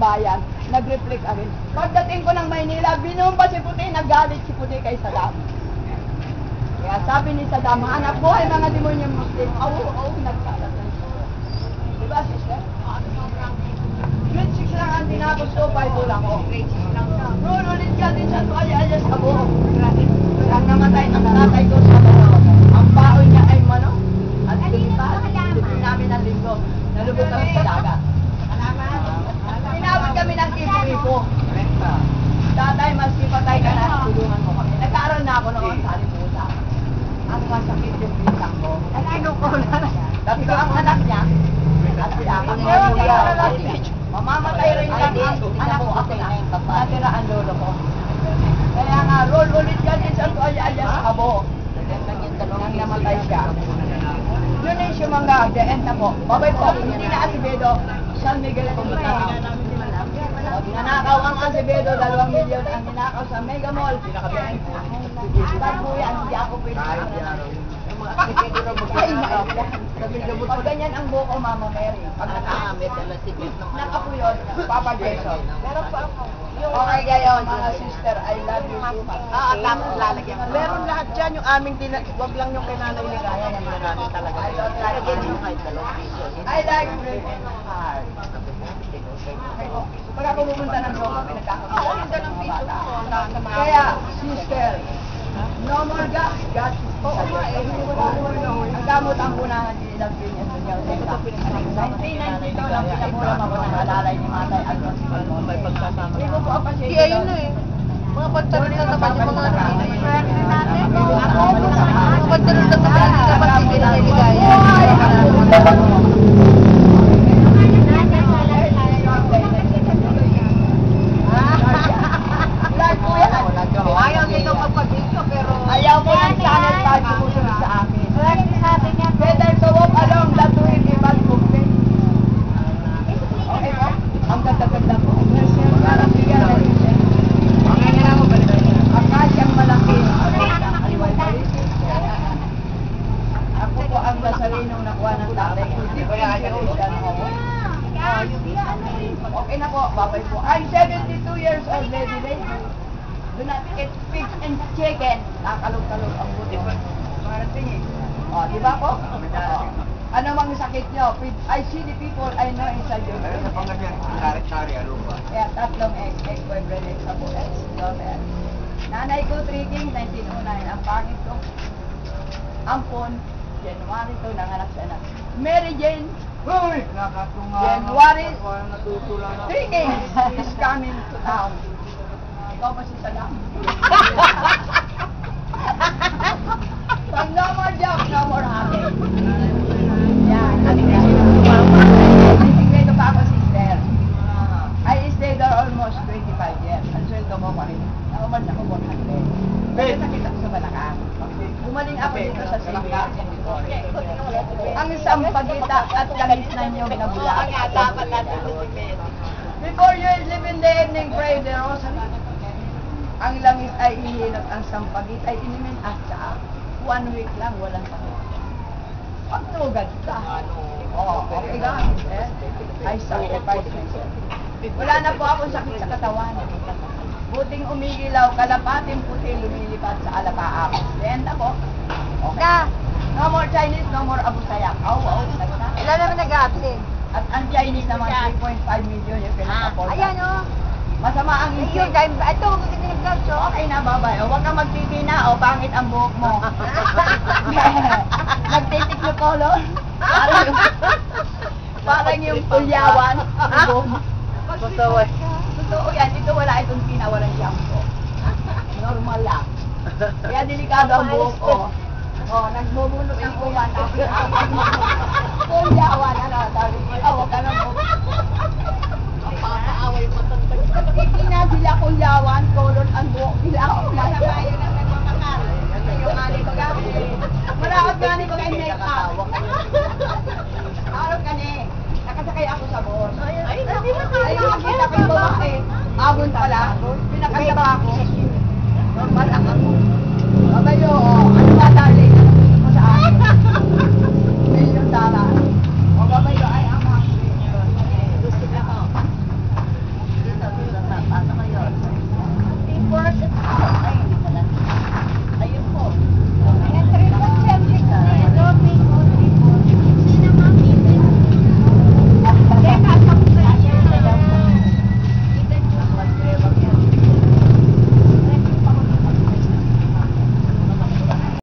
bayan, nag-reflect rin. Pagdating ko ng Maynila, binumpa si Puti, nagalit si Puti kay Saddam. Kaya sabi ni Saddam, anak ko ay mga demonyo Muslim. Nagkalat na siya. Diba, sister? Grade 6 lang ang tinapos ko, 5 lang ako. Grade 6 lang siya. Roll ulit ka din sa tuwalya sa buhok. Ang namatay ng tatay ko sa buhok. Ang baon niya ay manok. At pinipin namin ng linggo. Nalubog kami sa dagat. Tinawid kami ng ipo-ipo. Tatay, maski patay ka na, tulungan mo kami. Nagkaroon na ako noon sa Alipusa. Ang masakit yung bisang ko. Ang kinukulan. Sabi ko, ang anak niya, at siyakang mamamatay rin lang ang anak ko ako na. Natira ang lolo ko. Kaya nga, roll ulit yan, isang tuwalya sa abo. Nang namatay siya. Yun yung sumangga, the end na po. Babay po, hindi na Acevedo, San Miguel pumunta. Nanakaw ang Acevedo, 2 milyon ang ninakaw sa Mega Mall. Start po yan, hindi ako pwede. Pag ganyan ang buko, Mama Mary. Pag nakapuyod, Papa Jason. Meron pa ako. Okay gayon, mga sister, I love you so much. Tapos lalagyan ko. Meron lahat dyan, yung aming wag lang yung kay Nanay Ligaya, yung namin talaga. I don't like it. I like breaking heart. Pag ako pumunta ng Roma, pinagkakaroon ng bata. Kaya, sister, no more gas. Gas is ang gamot ang unahan din ilang pinyas ng yaw sa ita. 1992 lang pinamulam ako ng alalay ni Matay Agnos. May pagsasama. Hindi ko po ang pasyente. Di ayun na eh. Mga pagtanong na naman yung mga mga pagtanong na naman yung mga hindi na niligaya. Ayaw nito magpag-video pero ayaw ko ng channel pag sumusunod sa akin. Better to walk along that way even complain. Okay po? Ang ganda-ganda po. Parang bigyan na rin siya. Akasyang malaki. Ako po ang Nazarenong nakuha ng tatay. Hindi ko na kaya okay na po. Babay po. I'm 72 years old, lady. Do not eat pig and chicken. Nakakalog-kalog ang buto. O, di ba po? Ano mang sakit nyo? I see the people I know inside your brain. Sari-sari, ano ba? Kaya 3 ex-boyfriend, ex-apo, ex-daughter. Nanay ko, 3 King, 1909. Ang pangit ko. Ampon, January 2, nanganak siya na. Mary Jane, Uy! Nakatunga. January Natutula na. 3 King is coming to town. Ikaw ba si Saddam? Pag no more job, no more happy. Yan. Nagsigredo pa ako, sister. I stayed there almost 25 years. Ang sweldo mo pa rin. Nakuman ako 100. Pero sakit ako sa Balacan. Gumaling ako dito sa Singapore. Ang sampagita at langis na niyong nabula. Before you live in the evening, pray the rosary. Ang langis ay ihilot, ang sampagit ay inimin at saka 1 week lang, walang sakit. Pagtugad ka. Oo, okay ka. I sacrifice myself. Wala na po akong sakit sa katawan. Buting umigilaw, kalapating puti lumilipad sa alapaap. Then ako, okay. No more Chinese, no more Abu Sayyaf. Ilan naman nag-absent? At ang Chinese naman, 3.5 million yung pinaka-afford. Ayan o. Masama ang Ayun, isip. dahil ito, maganda nag-absent. Okay na, babay. O, huwag kang magtiti na. O, pangit ang buhok mo. Nagtitik na color. Parang yung pulyawan. Ang buhok mo. Totoo yan. Dito wala itong tina, walang shampoo. Normal lang. Kaya delikado ang buhok ko. O, nagbubulok ng uwan. Pulyawan. Ano, sabi ko. Huwag ka na buhok. Away mo itong Hindi na sila kulyawan, kolon ang buhok nila. Kasabayo na nagmamahal. Yung ani ko gabi. Maraot ka ni ko kay make-up. Araw ka ni. Nakasakay ako sa bus. Ay, hindi mo Ay, nakakita ko yung babae. Abon pala. Pinakasaba ako. Normal lang ako. Babayo, ano ba tayo?